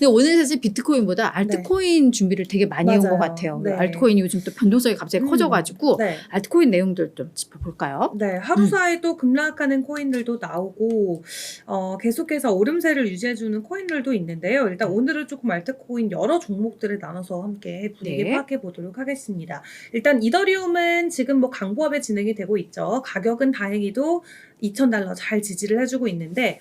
근데 오늘 사실 비트코인보다 네. 알트코인 준비를 되게 많이 해온 것 맞아요. 같아요. 네. 알트코인이 요즘 또 변동성이 갑자기 커져가지고 네. 알트코인 내용들 좀 짚어볼까요? 네, 하루 사이 또 급락하는 코인들도 나오고 계속해서 오름세를 유지해주는 코인들도 있는데요. 일단 오늘은 조금 알트코인 여러 종목들을 나눠서 함께 분위기 네. 파악해 보도록 하겠습니다. 일단 이더리움은 지금 뭐 강보합에 진행이 되고 있죠. 가격은 다행히도 $2,000 잘 지지를 해주고 있는데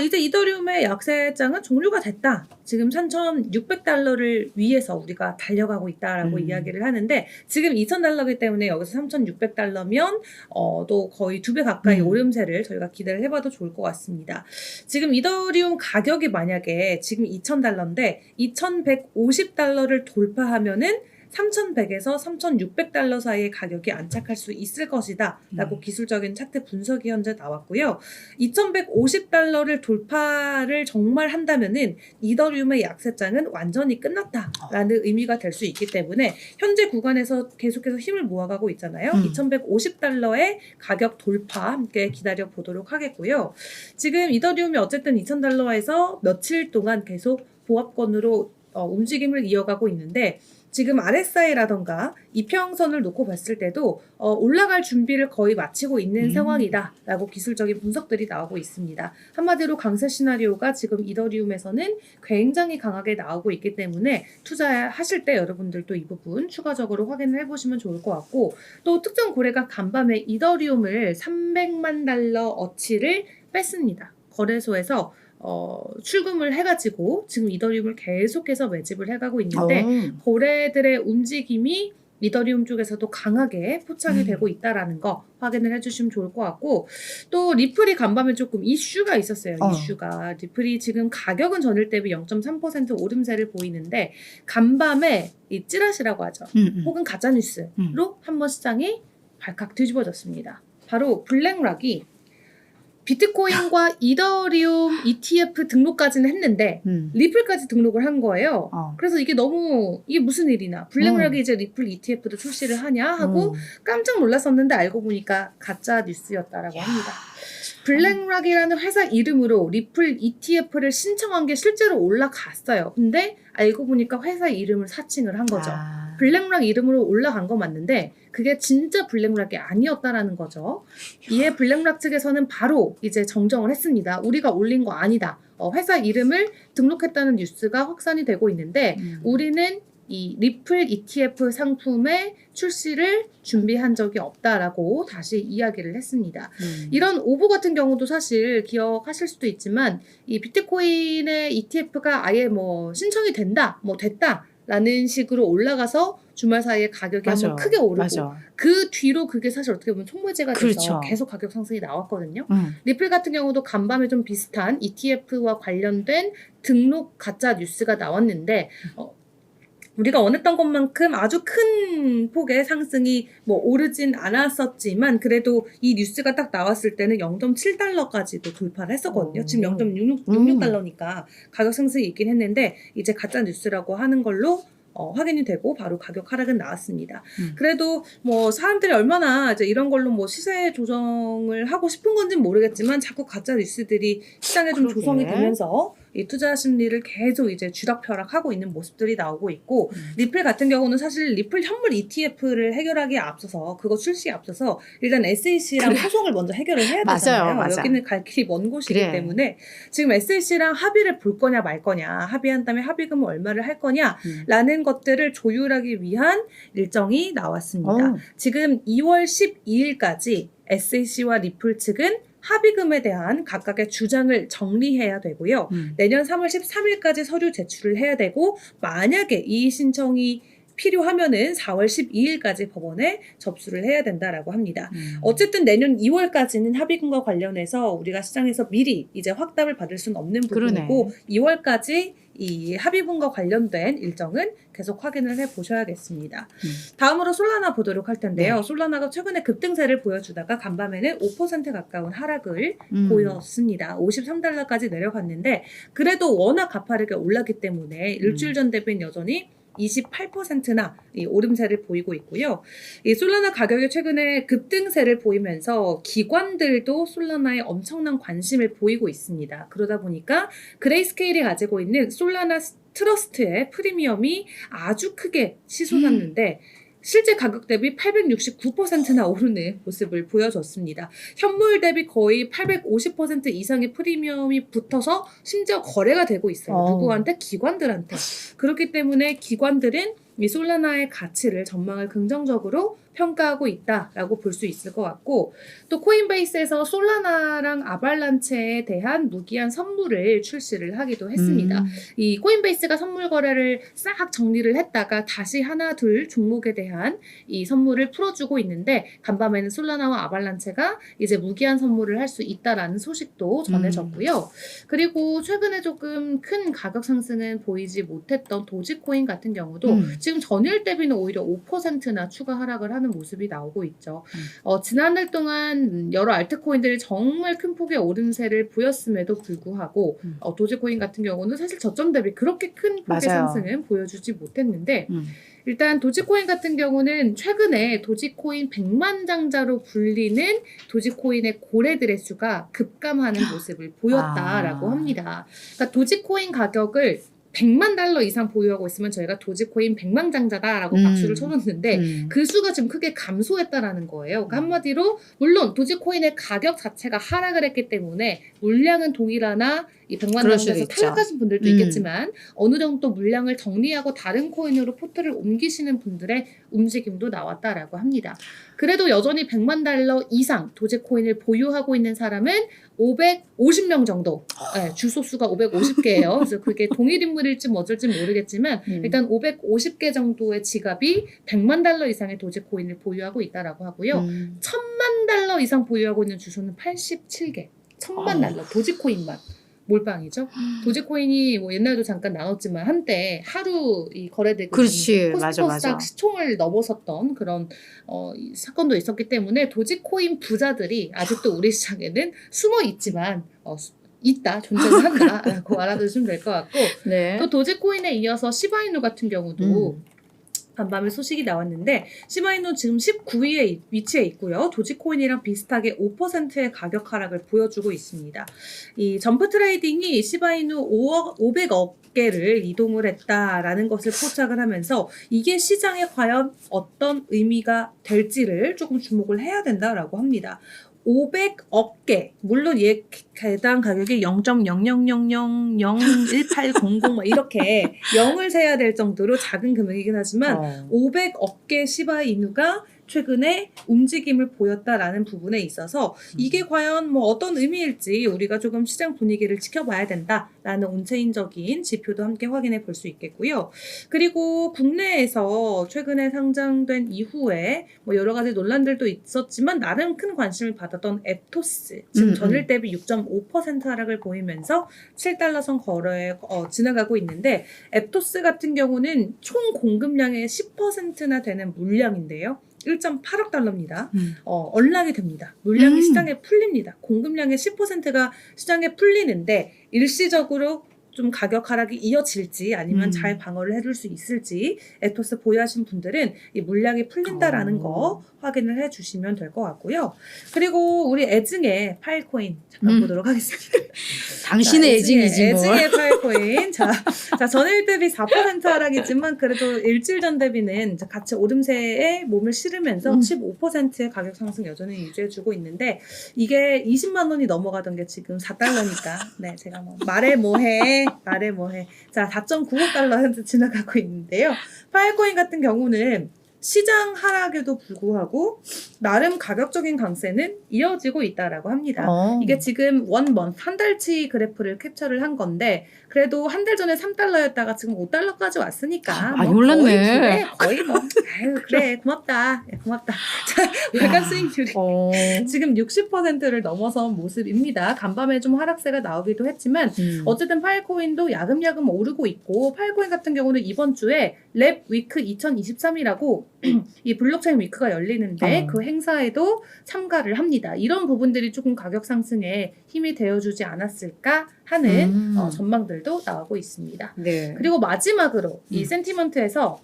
이제 이더리움의 약세장은 종료가 됐다. 지금 $3,600를 위해서 우리가 달려가고 있다라고 이야기를 하는데 지금 $2,000이기 때문에 여기서 $3,600면 또 거의 2배 가까이 오름세를 저희가 기대를 해봐도 좋을 것 같습니다. 지금 이더리움 가격이 만약에 지금 $2,000인데 $2,150를 돌파하면은 3,100에서 3,600달러 사이의 가격이 안착할 수 있을 것이다 라고 기술적인 차트 분석이 현재 나왔고요. 2,150달러를 돌파를 정말 한다면은 이더리움의 약세장은 완전히 끝났다라는 의미가 될 수 있기 때문에 현재 구간에서 계속해서 힘을 모아가고 있잖아요. 2,150달러의 가격 돌파 함께 기다려 보도록 하겠고요. 지금 이더리움이 어쨌든 $2,000에서 며칠 동안 계속 보합권으로 움직임을 이어가고 있는데 지금 RSI라던가 이평선을 놓고 봤을 때도 올라갈 준비를 거의 마치고 있는 상황이다라고 기술적인 분석들이 나오고 있습니다. 한마디로 강세 시나리오가 지금 이더리움에서는 굉장히 강하게 나오고 있기 때문에 투자하실 때 여러분들도 이 부분 추가적으로 확인을 해보시면 좋을 것 같고 또 특정 고래가 간밤에 이더리움을 $300만 어치를 뺐습니다. 거래소에서 출금을 해가지고 지금 이더리움을 계속해서 매집을 해가고 있는데 거래들의 움직임이 이더리움 쪽에서도 강하게 포착이 되고 있다라는 거 확인을 해주시면 좋을 것 같고 또 리플이 간밤에 조금 이슈가 있었어요. 이슈가 리플이 지금 가격은 전일 대비 0.3% 오름세를 보이는데 간밤에 이 찌라시라고 하죠. 혹은 가짜뉴스로 한번 시장이 발칵 뒤집어졌습니다. 바로 블랙락이 비트코인과 이더리움 ETF 등록까지는 했는데 리플까지 등록을 한 거예요. 그래서 이게 무슨 일이나 블랙락이 이제 리플 ETF도 출시를 하냐 하고 깜짝 놀랐었는데 알고 보니까 가짜 뉴스였다라고 합니다. 블랙락이라는 회사 이름으로 리플 ETF를 신청한 게 실제로 올라갔어요. 근데 알고 보니까 회사 이름을 사칭을 한 거죠. 블랙락 이름으로 올라간 거 맞는데 그게 진짜 블랙락이 아니었다라는 거죠. 이에 블랙락 측에서는 바로 이제 정정을 했습니다. 우리가 올린 거 아니다. 회사 이름을 등록했다는 뉴스가 확산이 되고 있는데 우리는 이 리플 ETF 상품의 출시를 준비한 적이 없다라고 다시 이야기를 했습니다. 이런 오보 같은 경우도 사실 기억하실 수도 있지만 이 비트코인의 ETF가 아예 뭐 신청이 된다, 뭐 됐다라는 식으로 올라가서 주말 사이에 가격이 한번 크게 오르고 그 뒤로 그게 사실 어떻게 보면 촉매제가 돼서 계속 가격 상승이 나왔거든요. 리플 같은 경우도 간밤에 좀 비슷한 ETF와 관련된 등록 가짜 뉴스가 나왔는데 우리가 원했던 것만큼 아주 큰 폭의 상승이 뭐 오르진 않았었지만 그래도 이 뉴스가 딱 나왔을 때는 0.7달러까지도 돌파를 했었거든요. 지금 0.66달러니까 가격 상승이 있긴 했는데 이제 가짜 뉴스라고 하는 걸로 확인이 되고 바로 가격 하락은 나왔습니다. 그래도 뭐 사람들이 얼마나 이제 이런 걸로 뭐 시세 조정을 하고 싶은 건지는 모르겠지만 자꾸 가짜 뉴스들이 시장에 좀 조성이 되면서 이 투자 심리를 계속 이제 쥐락펴락하고 있는 모습들이 나오고 있고 리플 같은 경우는 사실 리플 현물 ETF를 해결하기에 앞서서 그거 출시에 앞서서 일단 SEC랑 소송을 먼저 해결을 해야 되잖아요. 맞아. 여기는 갈 길이 먼 곳이기 때문에 지금 SEC랑 합의를 볼 거냐 말 거냐 합의한 다음에 합의금을 얼마를 할 거냐라는 것들을 조율하기 위한 일정이 나왔습니다. 지금 2월 12일까지 SEC와 리플 측은 합의금에 대한 각각의 주장을 정리해야 되고요. 내년 3월 13일까지 서류 제출을 해야 되고 만약에 이 신청이 필요하면은 4월 12일까지 법원에 접수를 해야 된다라고 합니다. 어쨌든 내년 2월까지는 합의금과 관련해서 우리가 시장에서 미리 이제 확답을 받을 수는 없는 부분이고 2월까지 이 합의금과 관련된 일정은 계속 확인을 해보셔야겠습니다. 다음으로 솔라나 보도록 할 텐데요. 솔라나가 최근에 급등세를 보여주다가 간밤에는 5% 가까운 하락을 보였습니다. $53까지 내려갔는데 그래도 워낙 가파르게 올랐기 때문에 일주일 전 대비는 여전히 28%나 이 오름세를 보이고 있고요. 이 솔라나 가격이 최근에 급등세를 보이면서 기관들도 솔라나에 엄청난 관심을 보이고 있습니다. 그러다 보니까 그레이스케일이 가지고 있는 솔라나 트러스트의 프리미엄이 아주 크게 치솟았는데 실제 가격 대비 869%나 오르는 모습을 보여줬습니다. 현물 대비 거의 850% 이상의 프리미엄이 붙어서 심지어 거래가 되고 있어요. 누구한테? 기관들한테. 그렇기 때문에 기관들은 이 솔라나의 가치를 전망을 긍정적으로 평가하고 있다라고 볼 수 있을 것 같고 또 코인베이스에서 솔라나랑 아발란체에 대한 무기한 선물을 출시를 하기도 했습니다. 이 코인베이스가 선물 거래를 싹 정리를 했다가 다시 하나 둘 종목에 대한 이 선물을 풀어주고 있는데 간밤에는 솔라나와 아발란체가 이제 무기한 선물을 할 수 있다라는 소식도 전해졌고요. 그리고 최근에 조금 큰 가격 상승은 보이지 못했던 도지코인 같은 경우도 지금 전일 대비는 오히려 5%나 추가 하락을 하는 모습이 나오고 있죠. 지난달 동안 여러 알트코인들이 정말 큰 폭의 오름세를 보였음에도 불구하고 도지코인 같은 경우는 사실 저점 대비 그렇게 큰 폭의 상승은 보여주지 못했는데 일단 도지코인 같은 경우는 최근에 도지코인 100만 장자로 불리는 도지코인의 고래들의 수가 급감하는 모습을 보였다라고 합니다. 그러니까 도지코인 가격을 100만 달러 이상 보유하고 있으면 저희가 도지코인 100만 장자다라고 박수를 쳐줬는데 그 수가 지금 크게 감소했다라는 거예요. 그러니까 한마디로 물론 도지코인의 가격 자체가 하락을 했기 때문에 물량은 동일하나 이 100만 장자에서 탈락하신 분들도 있겠지만 어느 정도 물량을 정리하고 다른 코인으로 포트를 옮기시는 분들의 움직임도 나왔다라고 합니다. 그래도 여전히 100만 달러 이상 도지코인을 보유하고 있는 사람은 550명 정도. 네, 주소수가 550개예요. 그래서 그게 동일 인물일지 어쩔지 모르겠지만 일단 550개 정도의 지갑이 100만 달러 이상의 도지코인을 보유하고 있다라고 하고요. 1000만 달러 이상 보유하고 있는 주소는 87개. 1000만 달러 도지코인만. 몰빵이죠. 도지코인이 뭐 옛날에도 잠깐 나눴지만 한때 하루 이 거래되고 코스모스닥 시총을 넘어섰던 그런 이 사건도 있었기 때문에 도지코인 부자들이 아직도 우리 시장에는 숨어 있지만 있다, 존재를 한다라고 알아두시면 될 것 같고 네. 또 도지코인에 이어서 시바이누 같은 경우도 간밤에 소식이 나왔는데 시바이누 지금 19위에 위치해 있고요. 도지코인이랑 비슷하게 5%의 가격 하락을 보여주고 있습니다. 이 점프 트레이딩이 시바이누 500억 개를 이동을 했다라는 것을 포착을 하면서 이게 시장에 과연 어떤 의미가 될지를 조금 주목을 해야 된다라고 합니다. 500억 개. 물론 얘 개당 가격이 0.0000018000 이렇게 0을 세야 될 정도로 작은 금액이긴 하지만 500억 개 시바이누가 최근에 움직임을 보였다라는 부분에 있어서 이게 과연 뭐 어떤 의미일지 우리가 조금 시장 분위기를 지켜봐야 된다라는 온체인적인 지표도 함께 확인해 볼 수 있겠고요. 그리고 국내에서 최근에 상장된 이후에 뭐 여러 가지 논란들도 있었지만 나름 큰 관심을 받았던 에토스 지금 전일 대비 6.5% 하락을 보이면서 7달러 선 거래에 지나가고 있는데 에토스 같은 경우는 총 공급량의 10%나 되는 물량인데요. 1.8억 달러입니다. 언락이 됩니다. 물량이 시장에 풀립니다. 공급량의 10%가 시장에 풀리는데 일시적으로 좀 가격 하락이 이어질지 아니면 잘 방어를 해줄 수 있을지 에토스 보유하신 분들은 이 물량이 풀린다라는 거 확인을 해주시면 될 것 같고요. 그리고 우리 애증의 파일코인 잠깐 보도록 하겠습니다. 당신의 애증이지 뭐. 애증의 파일코인. 자, 전일 대비 4% 하락이지만 그래도 일주일 전 대비는 같이 오름세에 몸을 실으면서 15%의 가격 상승 여전히 유지해주고 있는데 이게 20만 원이 넘어가던 게 지금 4달러니까 네, 제가 뭐 말해 뭐해. 자, 4.95달러 현재 지나가고 있는데요. 파일코인 같은 경우는 시장 하락에도 불구하고 나름 가격적인 강세는 이어지고 있다라고 합니다. 이게 지금 한 달치 그래프를 캡처를 한 건데 그래도 한 달 전에 3달러였다가 지금 5달러까지 왔으니까 많이 올랐네. 거의 뭐 아유 그래 고맙다. 자, 월간 수익률이 지금 60%를 넘어선 모습입니다. 간밤에 좀 하락세가 나오기도 했지만 어쨌든 파일코인도 야금야금 오르고 있고 파일코인 같은 경우는 이번 주에 랩 위크 2023이라고 이 블록체인 위크가 열리는데 그 행사에도 참가를 합니다. 이런 부분들이 조금 가격 상승에 힘이 되어주지 않았을까 하는 전망들도 나오고 있습니다. 네. 그리고 마지막으로 이 센티먼트에서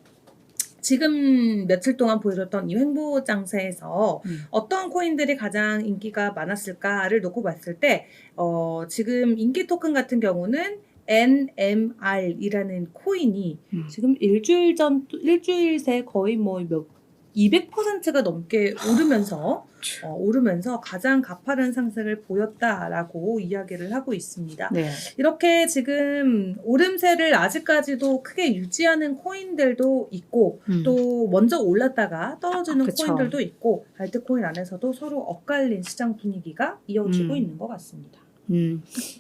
지금 며칠 동안 보여줬던 이 횡보 장세에서 어떤 코인들이 가장 인기가 많았을까를 놓고 봤을 때 지금 인기 토큰 같은 경우는 NMR이라는 코인이 지금 일주일 새 거의 뭐 200%가 넘게 오르면서 가장 가파른 상승을 보였다라고 이야기를 하고 있습니다. 네. 이렇게 지금 오름세를 아직까지도 크게 유지하는 코인들도 있고 또 먼저 올랐다가 떨어지는 그쵸. 코인들도 있고 알트코인 안에서도 서로 엇갈린 시장 분위기가 이어지고 있는 것 같습니다.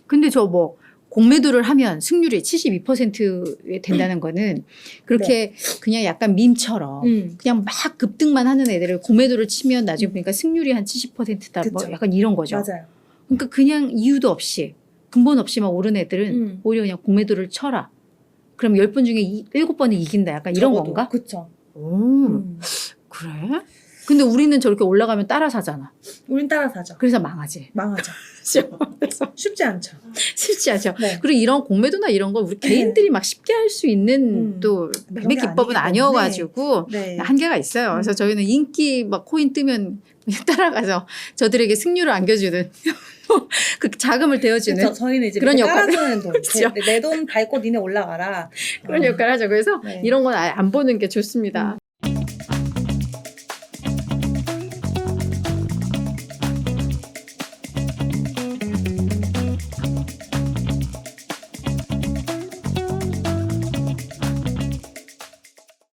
근데 저 뭐 공매도를 하면 승률이 72%에 된다는 거는 그렇게 그냥 약간 밈처럼 그냥 막 급등만 하는 애들을 공매도를 치면 나중에 보니까 승률이 한 70%다 뭐 그쵸. 약간 이런 거죠. 맞아요. 그러니까 그냥 이유도 없이 근본 없이 막 오른 애들은 오히려 그냥 공매도를 쳐라. 그럼 10번 중에 7번은 이긴다. 약간 이런 적어도. 건가? 그쵸. 그래? 근데 우리는 저렇게 올라가면 따라 사잖아. 우린 따라 사죠. 그래서 망하지. 망하죠. 그래서 쉽지 않죠. 쉽지 않죠. 네. 그리고 이런 공매도나 이런 걸 우리 개인들이 막 쉽게 할 수 있는 또 그런 매매 게 기법은 아니기 아니어가지고 네. 한계가 있어요. 그래서 저희는 인기 막 코인 뜨면 따라가서 저들에게 승률을 안겨주는 그 자금을 대어주는 그쵸, 저희는 이제 그런 역할. 따라주는 돈. 그쵸. 내 돈 밟고 니네 올라가라. 그런 역할을 하죠. 그래서 네. 이런 건 안 보는 게 좋습니다.